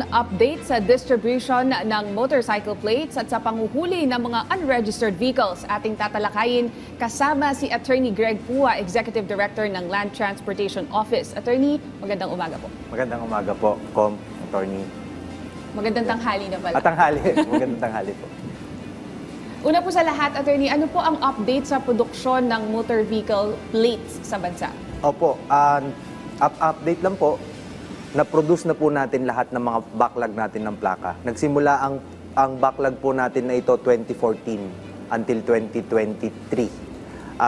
Ngayon, update sa distribution ng motorcycle plates at sa panguhuli ng mga unregistered vehicles. Ating tatalakayin kasama si Attorney Greg Pua, Executive Director ng Land Transportation Office. Attorney, magandang umaga po. Magandang umaga po, Attorney. Magandang tanghali na pala. Tanghali. Magandang tanghali po. Una po sa lahat, Attorney, ano po ang update sa produksyon ng motor vehicle plates sa bansa? Opo, update lang po. Na-produce na po natin lahat ng mga backlog natin ng plaka. Nagsimula ang backlog po natin na ito 2014 until 2023.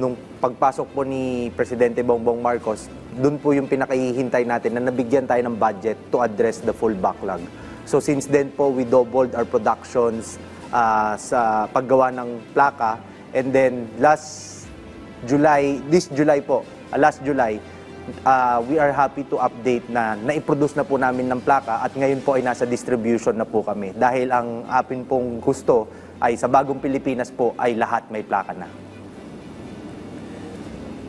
Nung pagpasok po ni Presidente Bongbong Marcos, dun po yung pinakahihintay natin na nabigyan tayo ng budget to address the full backlog. So since then po, we doubled our productions sa paggawa ng plaka. And then last July, we are happy to update na naiproduce na po namin ng plaka at ngayon po ay nasa distribution na po kami. Dahil ang atin pong gusto ay sa bagong Pilipinas po ay lahat may plaka na.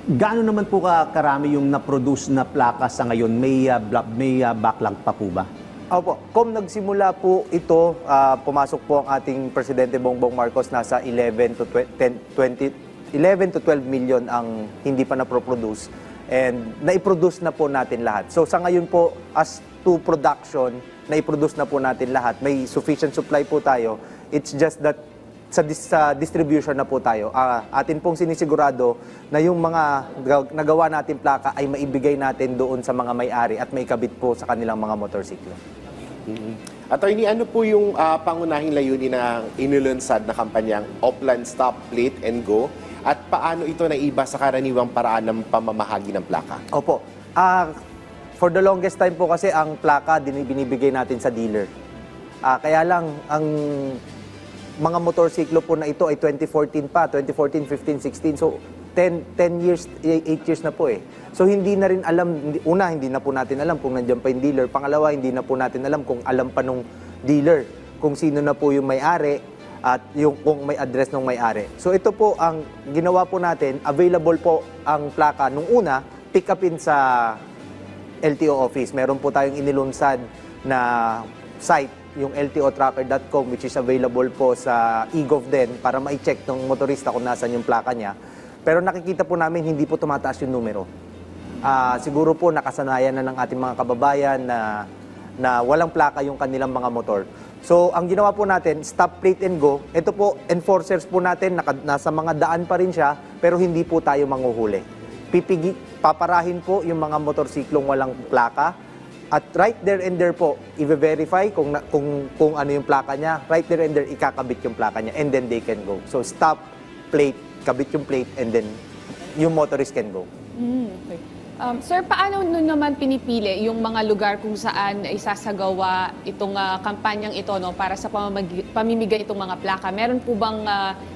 Gaano naman po karami yung na-produce na plaka sa ngayon? May backlog pa po ba? Opo, nagsimula po ito, pumasok po ang ating Presidente Bongbong Marcos, nasa 11 to 12 million ang hindi pa na-produce. And naiproduce na po natin lahat. So sa ngayon po, as to production, naiproduce na po natin lahat. May sufficient supply po tayo. It's just that sa distribution na po tayo. Atin pong sinisigurado na yung mga nagawa natin plaka ay maibigay natin doon sa mga may-ari at maikabit po sa kanilang mga motorsiklo. Attorney, ano po yung pangunahing layunin ng inulunsad na kampanyang Oplan Stop, Plate and Go? At paano ito naiba sa karaniwang paraan ng pamamahagi ng plaka? Opo. For the longest time po kasi ang plaka binibigay natin sa dealer. Kaya lang, ang mga motorsiklo po na ito ay 2014 pa, 2014, 15, 16. So, 10 years, 8 years na po eh. So, hindi na rin alam, hindi na po natin alam kung nandiyan pa yung dealer. Pangalawa, hindi na po natin alam kung alam pa nung dealer, kung sino na po yung may-ari at kung may address ng may-ari. So, ito po ang ginawa po natin. Available po ang plaka. Nung una, pick upin sa LTO office. Meron po tayong inilunsad na site, yung ltotracker.com, which is available po sa eGov din para ma-check ng motorista kung nasan yung plaka niya. Pero nakikita po namin hindi po tumataas yung numero. Siguro po nakasanayan na ng ating mga kababayan na walang plaka yung kanilang mga motor. So, ang ginawa po natin, Stop, Plate and Go. Ito po, enforcers po natin, nasa mga daan pa rin siya, pero hindi po tayo manghuhuli. Paparahin po yung mga motorsiklong walang plaka. At right there and there po, i-verify kung ano yung plaka niya. Right there and there, ikakabit yung plaka niya. And then they can go. So, stop, plate, kabit yung plate, and then yung motorist can go. Okay. Sir, paano naman pinipili yung mga lugar kung saan isasagawa itong kampanyang ito para sa pamimigay itong mga plaka? Meron po bang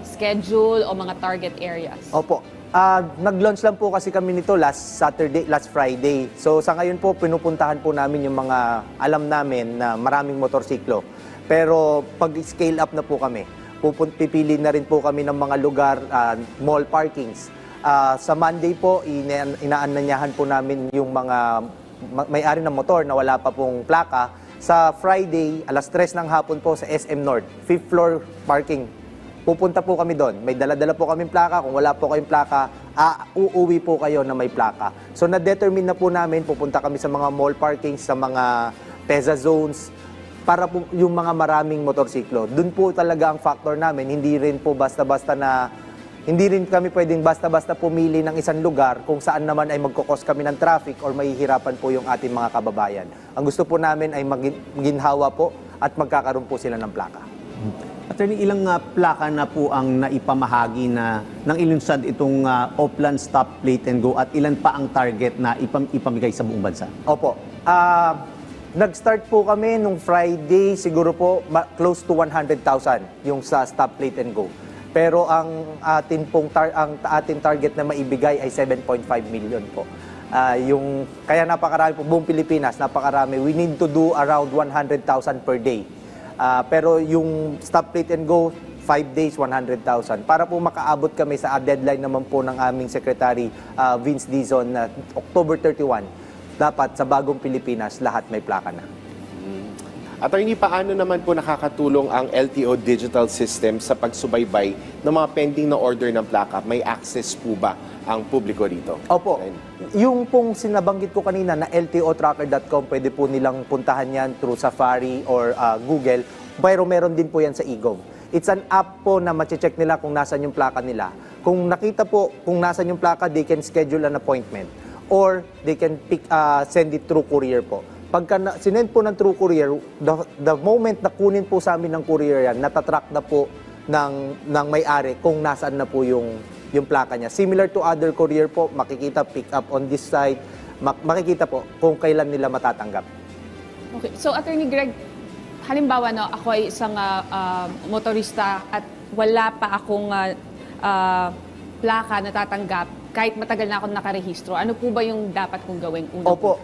schedule o mga target areas? Opo. Nag-launch lang po kasi kami nito last Friday. So sa ngayon po, pinupuntahan po namin yung mga alam namin na maraming motorsiklo. Pero pag-scale up na po kami, pipili na rin po kami ng mga lugar, mall parkings. Sa Monday po, inaanyahan po namin yung mga may-ari ng motor na wala pa pong plaka. Sa Friday, alas 3 ng hapon po sa SM North, 5th floor parking. Pupunta po kami doon. May dala-dala po kaming plaka. Kung wala po kayong plaka, uuwi po kayo na may plaka. So na-determine na po namin, pupunta kami sa mga mall parkings, sa mga PEZA zones, para po yung mga maraming motorsiklo. Doon po talaga ang factor namin. Hindi rin kami pwedeng basta-basta pumili ng isang lugar kung saan naman ay magkukos kami ng traffic or mahihirapan po yung ating mga kababayan. Ang gusto po namin ay maginhawa po at magkakaroon po sila ng plaka. Attorney, ilang plaka na po ang naipamahagi ng ilunsad itong Oplan Stop, Plate and Go at ilan pa ang target na ipamigay sa buong bansa? Opo. Nag-start po kami nung Friday, siguro po close to 100,000 yung sa Stop, Plate and Go. Pero ang ating target na maibigay ay 7.5 million po. Kaya napakarami po, buong Pilipinas, napakarami. We need to do around 100,000 per day. Pero yung Stop, Plate and Go, 5 days, 100,000. Para po makaabot kami sa deadline naman po ng aming Secretary Vince Dizon na October 31, dapat sa bagong Pilipinas, lahat may plaka na. Attorney, paano naman po nakakatulong ang LTO digital system sa pagsubaybay ng mga pending na order ng plaka? May access po ba ang publiko rito? Opo. Yung pong sinabanggit ko kanina na ltotracker.com, pwede po nilang puntahan yan through Safari or Google. Pero meron din po yan sa eGov. It's an app po na mache-check nila kung nasan yung plaka nila. Kung nakita po kung nasan yung plaka, they can schedule an appointment. Or they can send it through courier po. Pagka sinend po ng through courier, the moment na kunin po sa amin ng courier yan, natatrack na po ng may-ari kung nasaan na po yung plaka niya. Similar to other courier po, makikita pick up on this site, makikita po kung kailan nila matatanggap. Okay. So, Attorney Greg, halimbawa, no, ako ay isang motorista at wala pa akong plaka na tatanggap kahit matagal na akong nakarehistro. Ano po ba yung dapat kong gawin? Opo,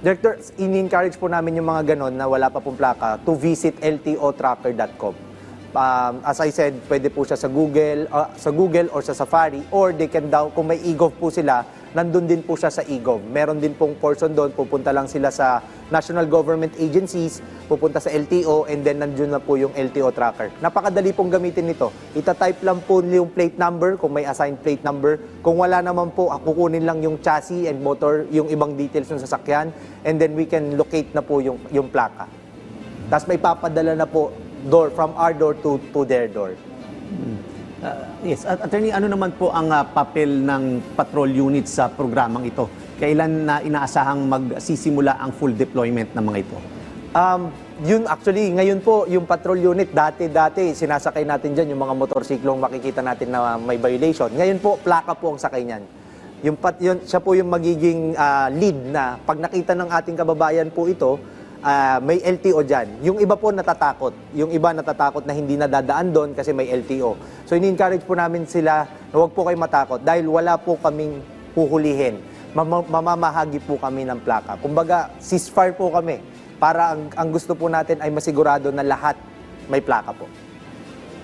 Director, in-encourage po namin yung mga ganon na wala pa pong plaka to visit ltotracker.com. As I said, pwede po siya sa Google or sa Safari, or they can kung may eGov po sila, nandun din po siya sa eGov. Meron din pong portion doon, pupunta lang sila sa national government agencies, pupunta sa LTO, and then nandun na po yung LTO tracker. Napakadali pong gamitin nito. Ita-type lang po yung plate number, kung may assigned plate number. Kung wala naman po, kukunin lang yung chassis and motor, yung ibang details ng sasakyan, and then we can locate na po yung plaka. Tapos may papadala na po from our door to their door. Yes, at Attorney, ano naman po ang papel ng patrol unit sa programang ito? Kailan na inaasahang magsisimula ang full deployment ng mga ito? Yun actually, ngayon po, yung patrol unit, dati sinasakay natin dyan yung mga motorsiklong makikita natin na may violation. Ngayon po, plaka po ang sakay niyan. Siya po yung magiging lead na pag nakita ng ating kababayan po ito, may LTO dyan. Yung iba po natatakot. Yung iba natatakot na hindi nadadaan doon kasi may LTO. So, ini-encourage po namin sila na huwag po kayo matakot dahil wala po kaming huhulihin. Mamamahagi po kami ng plaka. Kumbaga, ceasefire po kami para ang gusto po natin ay masigurado na lahat may plaka po.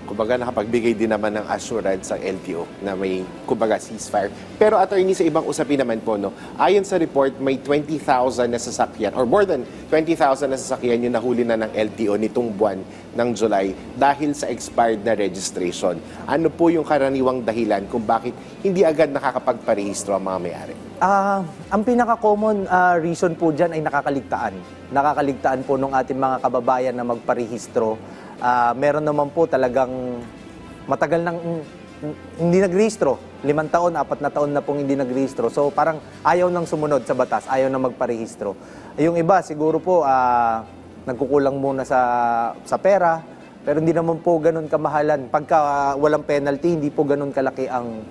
Kumbaga, nakapagbigay din naman ng assurance ang LTO na may, kumbaga, ceasefire. Pero, attorney, sa ibang usapin naman po, no, ayon sa report, may 20,000 na sasakyan, or more than 20,000 na sasakyan yung nahuli na ng LTO nitong buwan ng July dahil sa expired na registration. Ano po yung karaniwang dahilan kung bakit hindi agad nakakapagparehistro ang mga may-ari? Ang pinaka-common reason po dyan ay nakakaligtaan. Nakakaligtaan po ng ating mga kababayan na magparehistro. Meron naman po talagang matagal nang hindi nagrehistro. 5 taon, 4 na taon na pong hindi nagrehistro. So parang ayaw nang sumunod sa batas, ayaw nang magparehistro. Yung iba siguro po nagkukulang muna sa pera, pero hindi naman po ganun kamahalan. Pagka walang penalty, hindi po ganun kalaki ang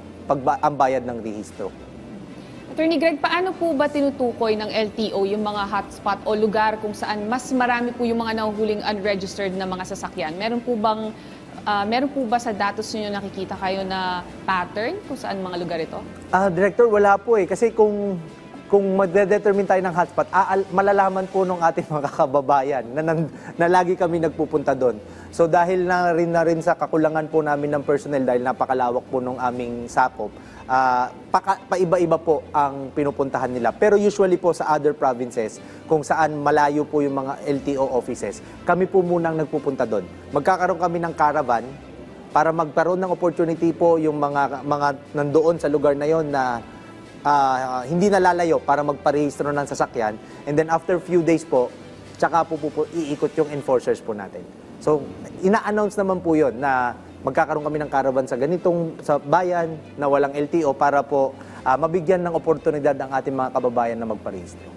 bayad ng rehistro. Attorney Greg, paano po ba tinutukoy ng LTO yung mga hotspot o lugar kung saan mas marami po yung mga nahuhuling unregistered na mga sasakyan? Meron po ba sa datos niyo nakikita kayo na pattern kung saan mga lugar ito? Director, wala po eh. Kasi kung magde-determine tayo ng hotspot, malalaman po ng ating mga kababayan na lagi kami nagpupunta doon. So dahil na rin sa kakulangan po namin ng personnel dahil napakalawak po ng aming sakop, paiba-iba po ang pinupuntahan nila. Pero usually po sa other provinces, kung saan malayo po yung mga LTO offices, kami po munang nagpupunta doon. Magkakaroon kami ng caravan para magkaroon ng opportunity po yung mga nandoon sa lugar na yon na hindi nalalayo para magparehistro ng sasakyan. And then after few days po, tsaka po iikot yung enforcers po natin. So, ina-announce naman po yun na magkakaroon kami ng caravan sa bayan na walang LTO para po mabigyan ng oportunidad ang ating mga kababayan na magparehistro.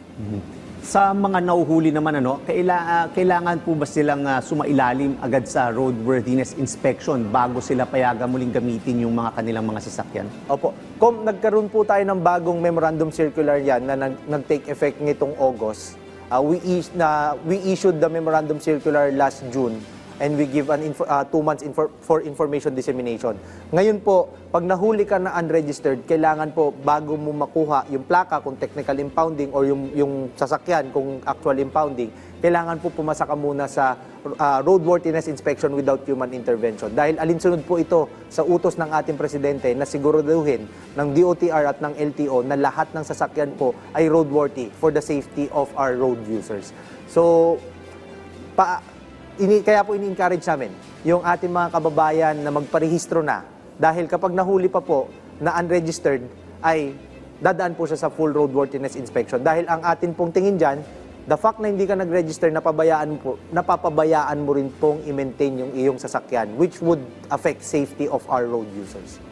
Sa mga nauhuli naman, kailangan po ba silang sumailalim agad sa roadworthiness inspection bago sila payagan muling gamitin yung mga kanilang mga sasakyan? Opo. Nagkaroon po tayo ng bagong memorandum circular yan na nag-take effect nitong August. We issued the memorandum circular last June and we give 2 months for information dissemination. Ngayon po, pag nahuli ka na unregistered, kailangan po bago mo makuha yung plaka kung technical impounding or yung sasakyan kung actual impounding, kailangan po pumasa ka muna sa roadworthiness inspection without human intervention. Dahil alinsunod po ito sa utos ng ating presidente na siguraduhin ng DOTR at ng LTO na lahat ng sasakyan po ay roadworthy for the safety of our road users. So, kaya po ini-encourage namin yung ating mga kababayan na magparehistro na. Dahil kapag nahuli pa po na unregistered, ay dadaan po siya sa full roadworthiness inspection. Dahil ang atin pong tingin dyan, the fact na hindi ka nag-register, napapabayaan mo rin pong i-maintain yung iyong sasakyan, which would affect safety of our road users.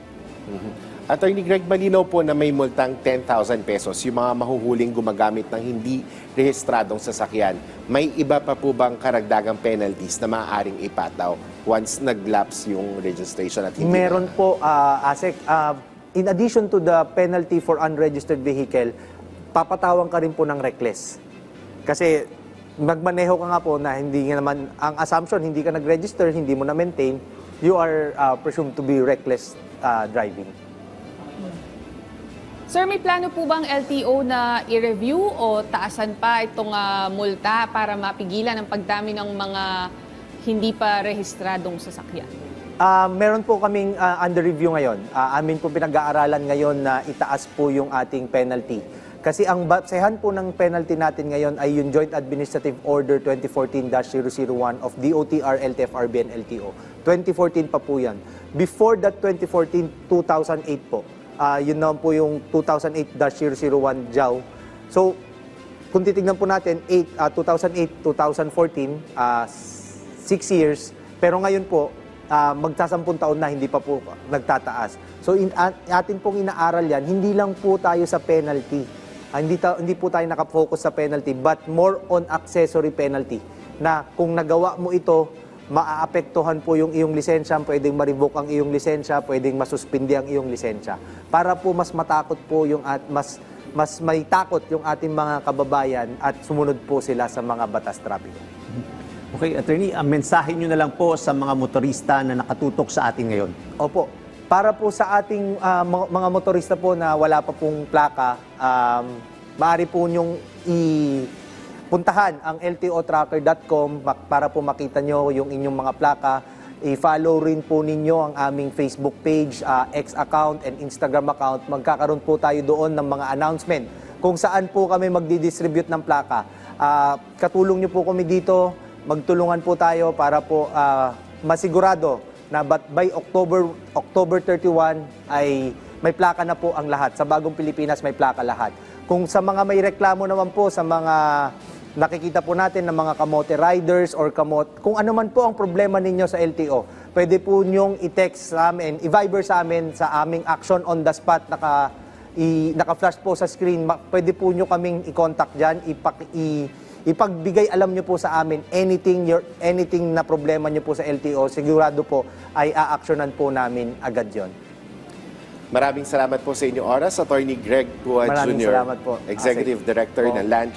Attorney Greg, malinaw po na may multang 10,000 pesos yung mga mahuhuling gumagamit ng hindi rehistradong sasakyan. May iba pa po bang karagdagang penalties na maaaring ipataw once nag-lapse yung registration at hindi Meron po, ASEC, in addition to the penalty for unregistered vehicle, papatawang ka rin po ng reckless. Kasi magmaneho ka nga po na hindi nga naman, ang assumption, hindi ka nag-register, hindi mo na-maintain, you are presumed to be reckless driving. Sir, may plano po bang LTO na i-review o taasan pa itong multa para mapigilan ang pagdami ng mga hindi pa rehistradong sasakyan? Meron po kaming under review ngayon. Amin po pinag-aaralan ngayon na itaas po yung ating penalty. Kasi ang basehan po ng penalty natin ngayon ay yung Joint Administrative Order 2014-001 of DOTR, LTFRB, and LTO. 2014 pa po yan. Before that 2014, 2008 po. Yun naman po yung 2008-001 JAW. So, kung titignan po natin, 2008, 2014, 6 years. Pero ngayon po, magsasampung taon na hindi pa po nagtataas. So, atin pong inaaral yan, hindi lang po tayo sa penalty. Hindi po tayo nakafocus sa penalty, but more on accessory penalty. Na kung nagawa mo ito, maaapektuhan po yung iyong lisensya, pwedeng ma-revoke ang iyong lisensya, pwedeng masuspindi ang iyong lisensya. Para po mas matakot po mas may takot yung ating mga kababayan at sumunod po sila sa mga batas trapiko. Okay, Attorney, ang mensahe nyo na lang po sa mga motorista na nakatutok sa atin ngayon. Opo. Para po sa ating mga motorista po na wala pa pong plaka, maaari po nyong puntahan ang ltotracker.com para po makita nyo yung inyong mga plaka. I-follow rin po ninyo ang aming Facebook page, X account, and Instagram account. Magkakaroon po tayo doon ng mga announcement kung saan po kami magdi-distribute ng plaka. Katulong nyo po kami dito, magtulungan po tayo para po masigurado na by October 31 ay may plaka na po ang lahat. Sa Bagong Pilipinas may plaka lahat. Kung sa mga may reklamo naman po, sa mga nakikita po natin ng mga kamote riders or kung ano man po ang problema ninyo sa LTO, pwede po nyong i-text sa amin, i-Viber sa amin sa aming action on the spot, naka-flash po sa screen. Pwede po nyo kaming i-contact dyan, ipagbigay alam nyo po sa amin anything na problema nyo po sa LTO, sigurado po ay a-actionan po namin agad yon. Maraming salamat po sa inyong oras, Attorney Greg Pua Maraming Jr., salamat po, Executive Director ng Land